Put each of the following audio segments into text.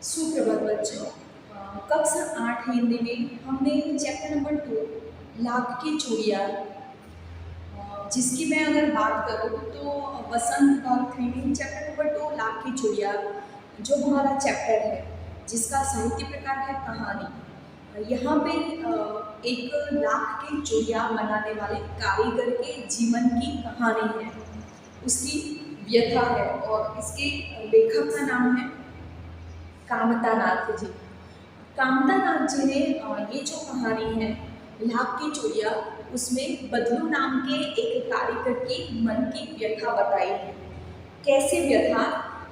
सुप्रभात बच्चों। कक्षा 8 हिंदी में हमने चैप्टर नंबर 2 लाख की चूड़ियाँ, जिसकी मैं अगर बात करूँ तो वसंत भाग 3 में चैप्टर नंबर 2 लाख की चूड़ियाँ जो हमारा चैप्टर है, जिसका साहित्य प्रकार है कहानी। यहाँ पे एक लाख की चूड़ियाँ बनाने वाले कारीगर के जीवन की कहानी है, उसकी व्यथा है और इसके लेखक का नाम है कामता नाथ जी। कामता नाथ जी ने ये जो कहानी है लाख की चूड़ियाँ, उसमें बदलू नाम के एक कारीगर की मन की व्यथा बताई है। कैसे व्यथा?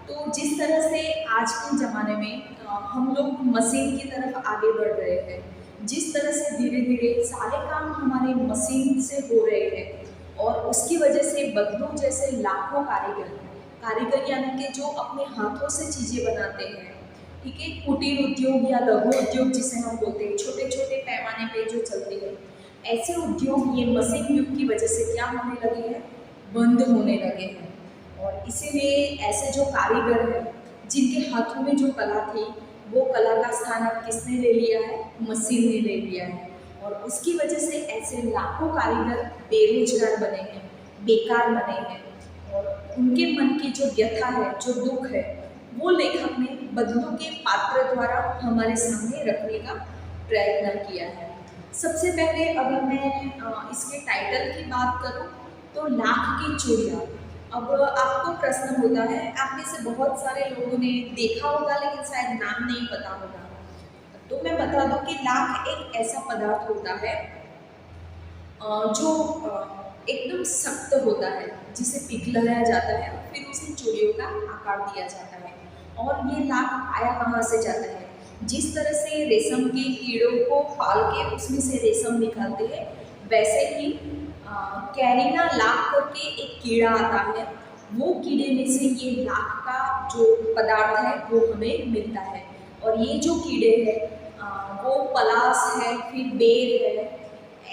तो जिस तरह से आज के ज़माने में हम लोग मशीन की तरफ आगे बढ़ रहे हैं, जिस तरह से धीरे धीरे सारे काम हमारे मशीन से हो रहे हैं और उसकी वजह से बदलू जैसे लाखों कारीगर कारीगर यानी कि जो अपने हाथों से चीज़ें बनाते हैं, ठीक है, कुटीर उद्योग या लघु उद्योग जिसे हम बोलते हैं, छोटे छोटे पैमाने पे जो चलते हैं, ऐसे उद्योग ये मशीन युग की वजह से क्या होने लगे हैं, बंद होने लगे हैं। और इसीलिए ऐसे जो कारीगर हैं जिनके हाथों में जो कला थी, वो कला का स्थान अब किसने ले लिया है, मशीन ने ले लिया है। और उसकी वजह से ऐसे लाखों कारीगर बेरोजगार बने हैं, बेकार बने हैं और उनके मन की जो व्यथा है, जो दुख है, वो लेखक ने बदलू के पात्र द्वारा हमारे सामने रखने का प्रयत्न किया है। सबसे पहले अगर मैं इसके टाइटल की बात करूं तो लाख की चूड़ियाँ। अब आपको प्रश्न होता है, आप में से बहुत सारे लोगों ने देखा होगा लेकिन शायद नाम नहीं पता होगा, तो मैं बता दूं कि लाख एक ऐसा पदार्थ होता है जो एकदम सख्त होता है, जिसे पिघलाया जाता है और फिर उसे चूड़ियों का आकार दिया जाता है। और ये लाख आया कहाँ से जाता है? जिस तरह से रेशम के कीड़ों को पाल के उसमें से रेशम निकालते हैं, वैसे ही कैरिना लाख करके एक कीड़ा आता है, वो कीड़े में से ये लाख का जो पदार्थ है वो हमें मिलता है। और ये जो कीड़े हैं वो पलाश है, फिर बेर है,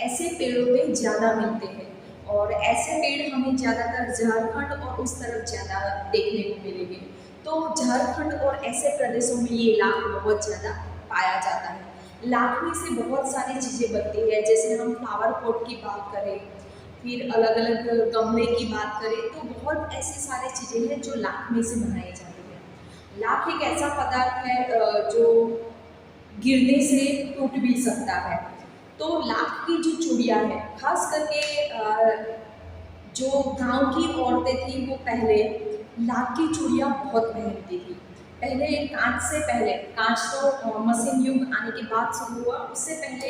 ऐसे पेड़ों पे ज़्यादा मिलते हैं। और ऐसे पेड़ हमें ज़्यादातर झारखंड और उस तरफ ज़्यादा देखने को मिलेंगे। तो झारखंड और ऐसे प्रदेशों में ये लाख बहुत ज़्यादा पाया जाता है। लाख में से बहुत सारी चीज़ें बनती है, जैसे हम फ्लावर पॉट की बात करें, फिर अलग अलग गमले की बात करें, तो बहुत ऐसी सारी चीज़ें हैं जो लाख में से बनाई जाती है। लाख एक ऐसा पदार्थ है जो गिरने से टूट भी सकता है। तो लाख की जो चूड़ियाँ हैं, खास करके जो गांव की औरतें थी वो पहले लाख की चूड़ियाँ बहुत पहनती थी। पहले कांच से पहले, कांच तो मशीन युग आने के बाद शुरू हुआ, उससे पहले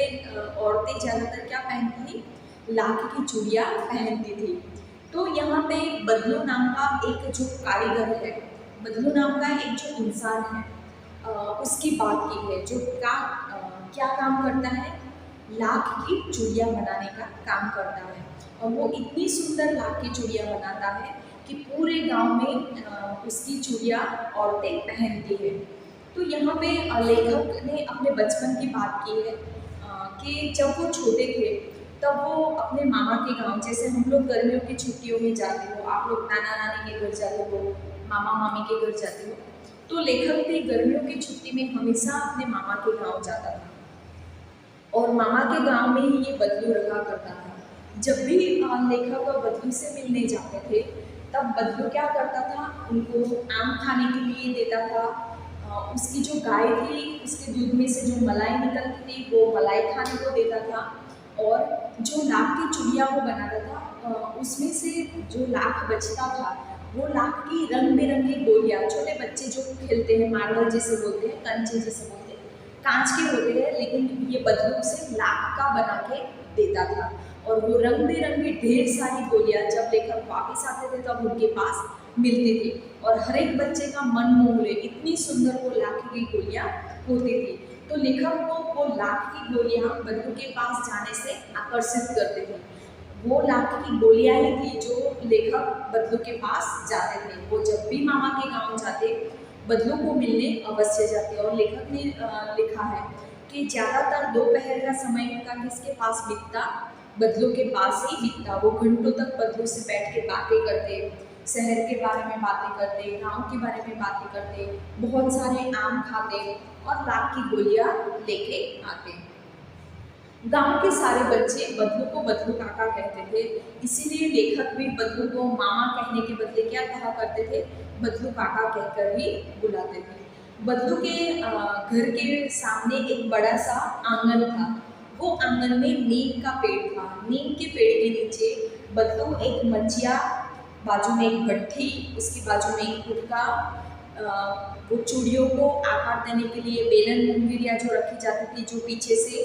औरतें ज़्यादातर क्या पहनती थी, लाख की चूड़ियाँ पहनती थी। तो यहाँ पे बदलू नाम का एक जो कारीगर है, बदलू नाम का एक जो इंसान है, उसकी बात की है, जो क्या काम करता है, लाख की चूड़ियाँ बनाने का काम करता है। और वो इतनी सुंदर लाख की चूड़ियाँ बनाता है कि पूरे गांव में उसकी चूड़ियाँ औरतें पहनती है। तो यहाँ पे लेखक ने अपने बचपन की बात की है कि जब वो छोटे थे तब वो अपने मामा के गांव, जैसे हम लोग गर्मियों की छुट्टियों में जाते हो, आप लोग नाना नानी के घर जाते हो, मामा मामी के घर जाते हो, तो लेखक भी गर्मियों की छुट्टी में हमेशा अपने मामा के गांव जाता था और मामा के गांव में ही ये बदलू रखा करता था। जब भी लेखक बदलू से मिलने जाते थे, तब बदलू क्या करता था, उनको आम खाने के लिए देता था। उसकी जो गाय थी उसके दूध में से जो मलाई निकलती थी वो मलाई खाने को देता था। और जो लाख की चूड़ियाँ वो बनाता था, उसमें से जो लाख बचता था वो लाख की रंग बिरंगी गोलियाँ, छोटे बच्चे जो खेलते हैं, मार्बल जिसे बोलते हैं, कंचे जिसे बोलते हैं, कांच के होते हैं, लेकिन ये बदलू से लाख का बना के देता था। और वो रंग बिरंगी ढेर सारी गोलियाँ जब लेकर वापस आते थे तब उनके पास मिलती थी और हर एक बच्चे का मन मोह ले, इतनी सुंदर वो लाख की गोलियाँ होती थी। तो लेखक को वो लाख की गोलियाँ बदलू के पास जाने से आकर्षित करते थे। वो लाख की गोलियाँ ही थी जो लेखक बदलू के पास जाते थे। वो जब भी मामा के गांव जाते, बदलू को मिलने अवश्य जाते। और लेखक ने लिखा है कि ज़्यादातर दोपहर का समय उनका किसके पास बीतता, बदलू के पास ही बीतता। वो घंटों तक बदलू से बैठ के बातें करते, शहर के बारे में बातें करते, गांव के बारे में बातें करते, बहुत सारे आम खाते और लाख की गोलियां लेके आते। गांव के सारे बच्चे बदलू को बदलू काका कहते थे, इसीलिए लेखक भी बदलू को मामा कहने के बदले क्या कहा करते थे, बदलू काका कहकर ही बुलाते थे। बदलू के घर के सामने एक बड़ा सा आंगन था। वो आंगन में नीम का पेड़ था। नीम के पेड़ के नीचे बदलू एक मचिया, बाजू में एक भट्ठी, उसके बाजू में एक गुटका, वो चूड़ियों को आकार देने के लिए बेलन मुंगरिया जो रखी जाती थी, जो पीछे से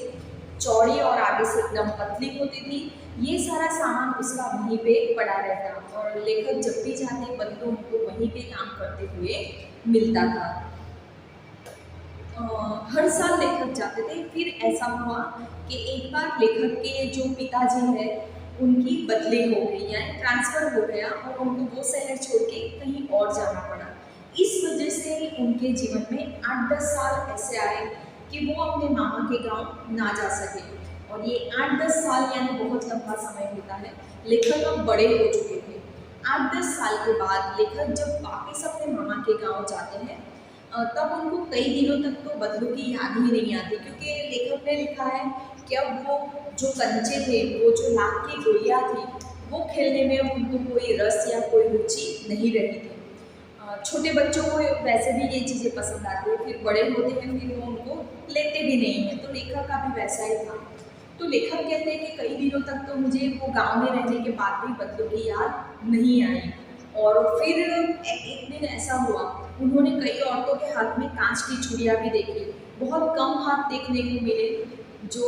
चौड़ी और आगे से एकदम पतली होती थी, ये सारा सामान उसका वहीं पे पड़ा रहता और लेखक जब भी जाते बदलू उनको वहीं पे काम करते हुए मिलता था। हर साल लेखक जाते थे। फिर ऐसा हुआ कि एक बार लेखक के जो पिताजी है उनकी बदली हो गई, यानी ट्रांसफ़र हो गया और उनको वो शहर छोड़ के कहीं और जाना पड़ा। इस वजह से उनके जीवन में 8-10 साल ऐसे आए कि वो अपने मामा के गांव ना जा सके। और ये 8-10 साल यानी बहुत लंबा समय होता है। लेखक अब बड़े हो चुके थे। 8-10 साल के बाद लेखक जब वापस अपने मामा के गांव जाते हैं तब उनको कई दिनों तक तो बदलू की याद ही नहीं आती, क्योंकि लेखक ने लिखा है कि अब वो जो कंचे थे, वो जो लाख की गोलियाँ थी, वो खेलने में उनको कोई रस या कोई रुचि नहीं रही थी। छोटे बच्चों को वैसे भी ये चीज़ें पसंद आती है, फिर बड़े होते हैं फिर वो उनको लेते भी नहीं हैं। तो लेखक का भी वैसा ही था। तो लेखक कहते हैं कि कई दिनों तक तो मुझे वो गांव में रहने के बाद भी बदलू की याद नहीं आई। और फिर एक दिन ऐसा हुआ, उन्होंने कई औरतों के हाथ में कांच की चूड़ियाँ भी देखी। बहुत कम हाथ देखने को मिले जो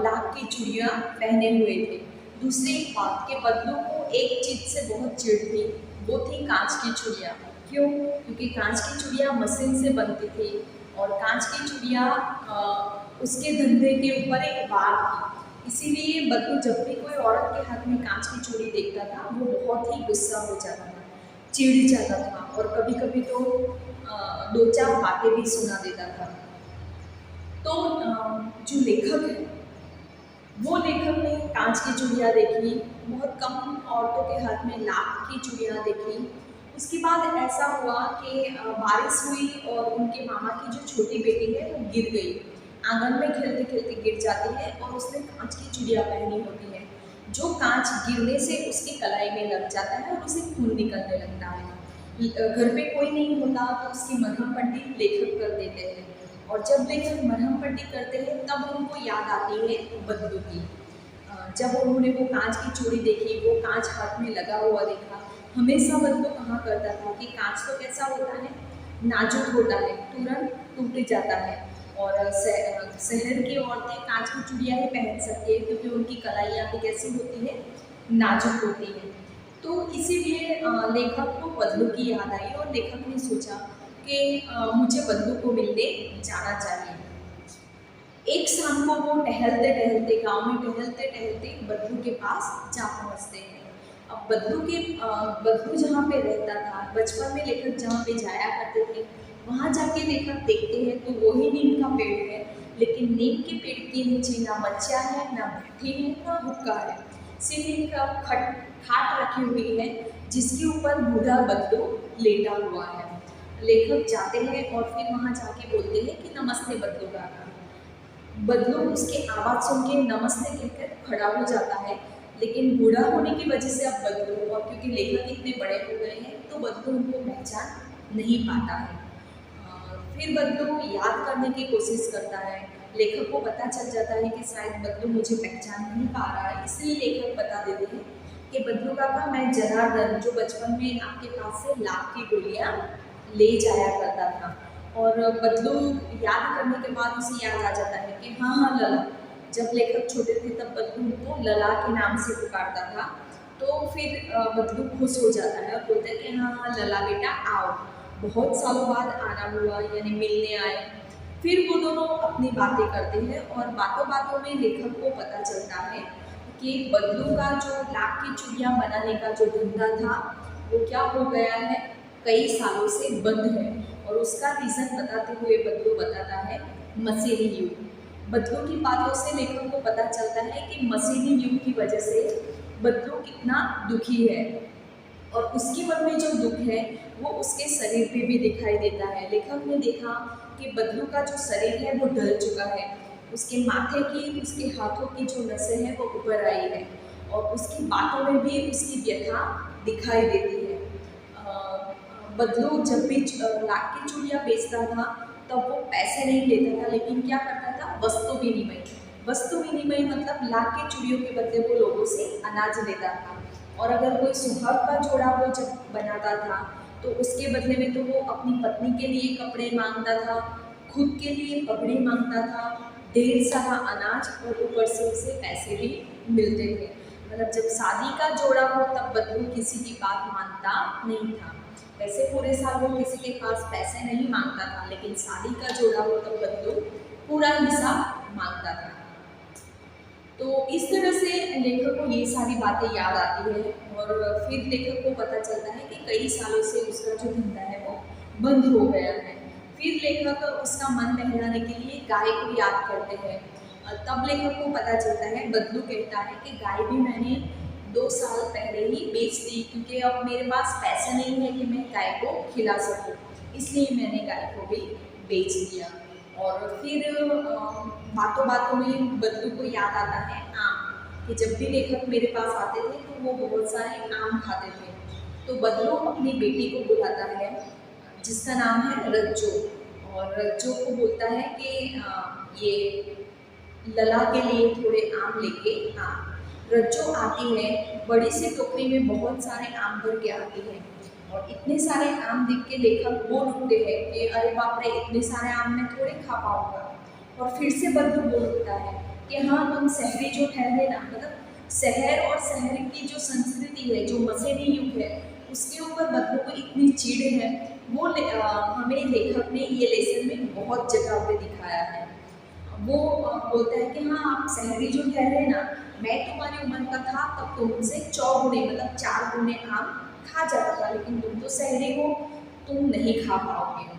लाख की चूड़ियाँ पहने हुए थे। दूसरी बात के बदलू को एक चीज़ से बहुत चिढ़ थी, वो थी कांच की चूड़ियाँ। क्यों? क्योंकि कांच की चूड़ियाँ मशीन से बनती थी और कांच की चूड़ियाँ उसके धंधे के ऊपर एक वार थी। इसीलिए बदलू जब भी कोई औरत के हाथ में कांच की चूड़ी देखता था वो बहुत ही गुस्सा हो जाता था, चिढ़ जाता था और कभी कभी तो 2-4 बातें भी सुना देता था। तो जो लेखक है वो लेखक ने कांच की चूड़ियाँ देखी, बहुत कम औरतों के हाथ में लाख की चूड़ियाँ देखी। उसके बाद ऐसा हुआ कि बारिश हुई और उनके मामा की जो छोटी बेटी है वो गिर गई, आंगन में खेलते खेलते गिर जाती है और उसने कांच की चूड़ियाँ पहनी होती है। जो कांच गिरने से उसकी कलाई में लग जाता है और उसे खून निकलने लगता है। घर पे कोई नहीं होता तो उसकी मरहम पट्टी लेखक कर देते हैं और जब लेखक मरहम पट्टी करते हैं तब उनको याद आती है बदलू की। जब उन्होंने वो कांच की चूड़ी देखी, वो कांच हाथ में लगा हुआ देखा। हमेशा बदलू कहा करता था कि कांच तो कैसा होता है, नाजुक होता है, तुरंत टूट जाता है और शहर की औरतें कांच की चूड़ियाँ ही पहन सकती है क्योंकि उनकी कलाइयाँ भी कैसी होती है, नाजुक होती है। तो इसीलिए लेखक को बदलू की याद आई और लेखक ने सोचा कि मुझे बदलू को मिलने जाना चाहिए। एक शाम को वो टहलते टहलते, गांव में टहलते टहलते बदलू के पास जा पहुंचते हैं। अब बदलू जहाँ पे रहता था, बचपन में लेखक जहाँ पे जाया करते थे, वहाँ जाके लेखक देखते हैं तो वही नीम का पेड़ है, लेकिन नीम के पेड़ के नीचे ना मच्छा है, ना भट्टी है, ना हुक्का है। सिर्फ एक खाट रखी हुई है जिसके ऊपर बूढ़ा बदलू लेटा हुआ है। लेखक जाते हैं और फिर वहाँ जाके बोलते हैं कि नमस्ते बदलू काका। बदलू उसकी आवाज़ सुन के नमस्ते कहकर खड़ा हो जाता है, लेकिन बूढ़ा होने की वजह से अब बदलू और क्योंकि लेखक इतने बड़े हो गए हैं तो बदलू उनको पहचान नहीं पाता है। फिर बदलू याद करने की कोशिश करता है। लेखक को पता चल जाता है कि शायद बदलू मुझे पहचान नहीं पा रहा है, इसलिए लेखक बता देते हैं कि बदलू काका, मैं जनार्दन जो बचपन में आपके पास से लाख की गोलियाँ ले जाया करता था। और बदलू याद करने के बाद उसे याद आ जाता है कि हाँ हाँ लला, जब लेखक छोटे थे तब बदलू को लला के नाम से पुकारता था। तो फिर बदलू खुश हो जाता है और बोलता है कि हाँ हाँ लला बेटा आओ। बहुत सालों बाद आना हुआ, यानी मिलने आए। फिर वो दोनों अपनी बातें करते हैं और बातों बातों में लेखक को पता चलता है कि बदलू का जो लाख की चूड़ियाँ बनाने का जो धंधा था वो क्या हो गया है, कई सालों से बंद है। और उसका रीज़न बताते हुए बदलू बताता है मशीनी युग। बदलू की बातों से लेखक को पता चलता है कि मशीनी युग की वजह से बदलू कितना दुखी है और उसके मन में जो दुख है वो उसके शरीर पे भी दिखाई देता है। लेखक ने देखा कि बदलू का जो शरीर है वो ढल चुका है, उसके माथे की, उसके हाथों की जो नसें हैं वो ऊपर आई है और उसकी बातों में भी उसकी व्यथा दिखाई देती है। बदलू जब भी लाख की चूड़ियाँ बेचता था तब वो पैसे नहीं लेता था, लेकिन क्या करता था, वस्तु विनिमय। वस्तु विनिमय मतलब लाख की चूड़ियों के बदले वो लोगों से अनाज लेता था। और अगर कोई सुहाग का जोड़ा वो जब बनाता था तो उसके बदले में तो वो अपनी पत्नी के लिए कपड़े मांगता था, खुद के लिए पगड़ी मांगता था, ढेर सारा अनाज और ऊपर से उसे पैसे भी मिलते थे। मतलब जब शादी का जोड़ा हो तब बदलू किसी की बात मानता नहीं था। वैसे पूरे साल वो किसी के पास पैसे नहीं मांगता था, लेकिन शादी का जोड़ा हो तब बदलू पूरा हिसाब मांगता था। तो इस तरह से लेखक को ये सारी बातें याद आती है और फिर लेखक को पता चलता है कि कई सालों से उसका जो धंधा है वो बंद हो गया है। फिर लेखक उसका मन बहलाने के लिए गाय को याद करते हैं। तब लेखक को पता चलता है, बदलू कहता है कि गाय भी मैंने 2 साल पहले ही बेच दी, क्योंकि अब मेरे पास पैसे नहीं है कि मैं गाय को खिला सकूं, इसलिए मैंने गाय को भी बेच दिया। और फिर बातों बातों में बदलू को याद आता है आम, कि जब भी लेखक मेरे पास आते थे तो वो बहुत सारे आम खाते थे। तो बदलू अपनी बेटी को बुलाता है जिसका नाम है रज्जो, और रज्जो को बोलता है कि ये लला के लिए थोड़े आम लेके आ। रज्जो आती है, बड़ी सी टोकरी में बहुत सारे आम भर के आती है और इतने सारे आम देख के लेखक बोल उठते हैं कि अरे बाप रे, इतने सारे आम मैं थोड़े खा पाऊंगा। और फिर से बदलू बोल उठता है कि हाँ, तुम शहरी जो ठहरे ना, मतलब शहर और शहर की जो संस्कृति है, जो मसेरी युग है, उसके ऊपर बदलू को इतनी चिढ़ है। वो हमें लेखक ने ये लेसन में बहुत जगह पे दिखाया है। वो बोलता है कि हाँ, आप शहरी जो ठहरे ना, मैं तुम्हारी उम्र का था तब तुमसे 4 गुने मतलब 4 गुने आम खा जाता था, लेकिन तुम तो शहरी हो, तुम नहीं खा पाओगे।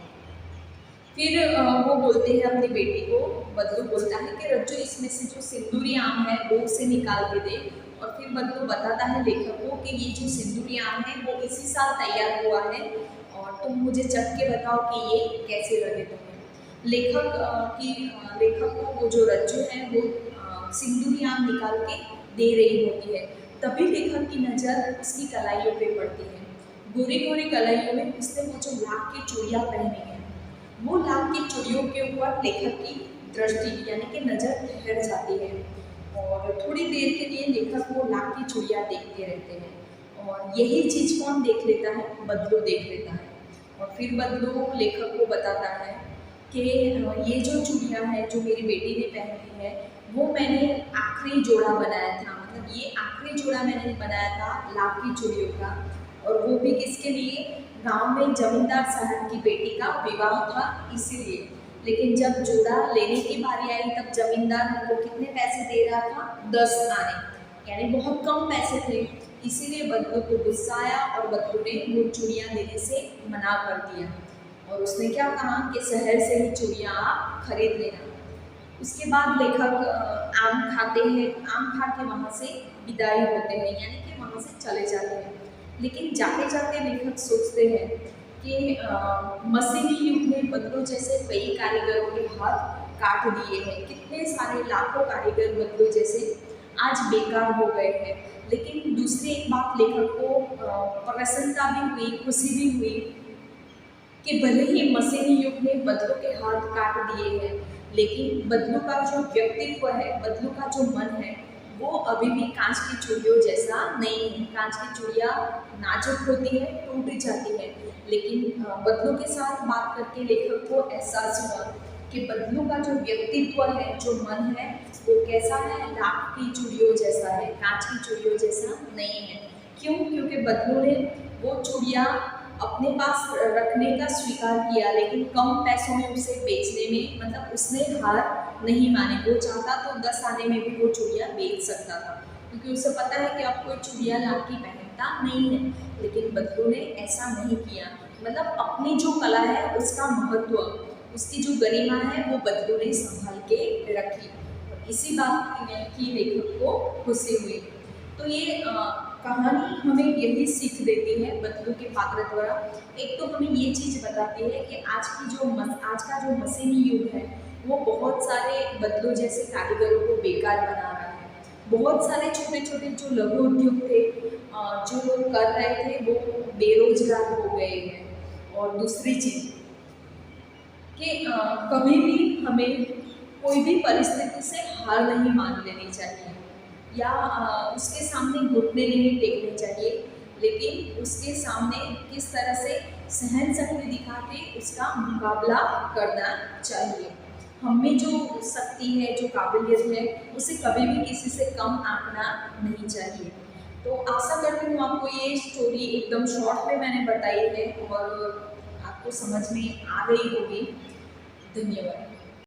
फिर वो बोलते हैं अपनी बेटी को, बदलू बोलता है कि रज्जू, इसमें से जो सिंदूरी आम है वो उसे निकाल के दे। और फिर बदलू बताता है लेखक को कि ये जो सिंदूरी आम है वो इसी साल तैयार हुआ है और तुम मुझे चख के बताओ कि ये कैसे लगे तुम्हें। लेखक को वो जो रज्जू है वो सिंदूरी आम निकाल के दे रही होती है। तभी लेखक की नज़र उसकी कलाइयों पे पड़ती है। गोरी गोरी कलाइयों में उसने वो जो लाख की चूड़ियाँ पहनी है, वो लाख की चूड़ियों के ऊपर लेखक की दृष्टि यानी कि नज़र ठहर जाती है और थोड़ी देर के लिए लेखक वो लाख की चूड़ियाँ देखते रहते हैं। और यही चीज़ कौन देख लेता है? बदलू देख लेता है। और फिर बदलू लेखक को बताता है कि ये जो चूड़ियाँ हैं जो मेरी बेटी ने पहनी है वो मैंने आखिरी जोड़ा बनाया था, मतलब ये आखिरी जोड़ा मैंने बनाया था लाख की चूड़ियों का। और वो भी किसके लिए? गांव में जमींदार साहब की बेटी का विवाह था, इसीलिए। लेकिन जब जोड़ा लेने की बारी आई तब जमींदार हमको कितने पैसे दे रहा था? 10 आने, यानी बहुत कम पैसे थे। इसीलिए बदलू को गुस्सा आया और बदलू ने वो चूड़ियाँ देने से मना कर दिया और उसने क्या कहा कि शहर से ही चूड़ियाँ आप खरीद लेना। उसके बाद लेखक आम खाते हैं, आम खा के वहाँ से विदाई होते हैं, यानी कि वहाँ से चले जाते हैं। लेकिन जाते जाते लेखक सोचते हैं कि मसीही युग में बदलू जैसे कई कारीगरों के हाथ काट दिए हैं, कितने सारे लाखों कारीगर बदलू जैसे आज बेकार हो गए हैं। लेकिन दूसरी एक बात लेखक को प्रसन्नता भी हुई, खुशी भी हुई कि भले ही मसीही युग में बदलू के हाथ काट दिए हैं, लेकिन बदलू का जो व्यक्तित्व है, बदलू का जो मन है, वो अभी भी कांच की चूड़ियों जैसा नहीं है। कांच की चूड़ियाँ नाजुक होती है, टूट जाती है, लेकिन बदलू के साथ बात करके लेखक को एहसास हुआ कि बदलू का जो व्यक्तित्व है, जो मन है, वो कैसा है? लाख की चूड़ियों जैसा है, कांच की चूड़ियों जैसा नहीं है। क्यों? क्योंकि बदलू ने वो चूड़ियाँ अपने पास रखने का स्वीकार किया, लेकिन कम पैसों में उसे बेचने में, मतलब उसने हार नहीं मानी। वो चाहता तो 10 आने में भी वो चूड़ियाँ बेच सकता था, क्योंकि उसे पता है कि अब कोई चूड़ियाँ लाख की पहनता नहीं है। लेकिन बदलू ने ऐसा नहीं किया, मतलब अपनी जो कला है उसका महत्व, उसकी जो गरिमा है वो बदलू ने संभाल के रखी। इसी बात की लेखक को खुशी हुई। तो ये कहानी हमें यही सीख देती है बदलू के पात्र द्वारा। एक तो हमें ये चीज़ बताती है कि आज का जो मशीनी युग है वो बहुत सारे बदलू जैसे कारीगरों को बेकार बना रहा है। बहुत सारे छोटे छोटे जो लघु उद्योग थे, जो लोग कर रहे थे वो बेरोजगार हो गए हैं। और दूसरी चीज़ कि कभी भी हमें कोई भी परिस्थिति से हार नहीं मान लेनी चाहिए, या उसके सामने घुटने नहीं टेकने चाहिए, लेकिन उसके सामने किस तरह से सहन शक्ति दिखा के उसका मुकाबला करना चाहिए। हम में जो शक्ति है, जो काबिलियत है, उसे कभी भी किसी से कम आंकना नहीं चाहिए। तो आशा करती हूँ आपको ये स्टोरी एकदम शॉर्ट में मैंने बताई है और आपको समझ में आ गई होगी। धन्यवाद।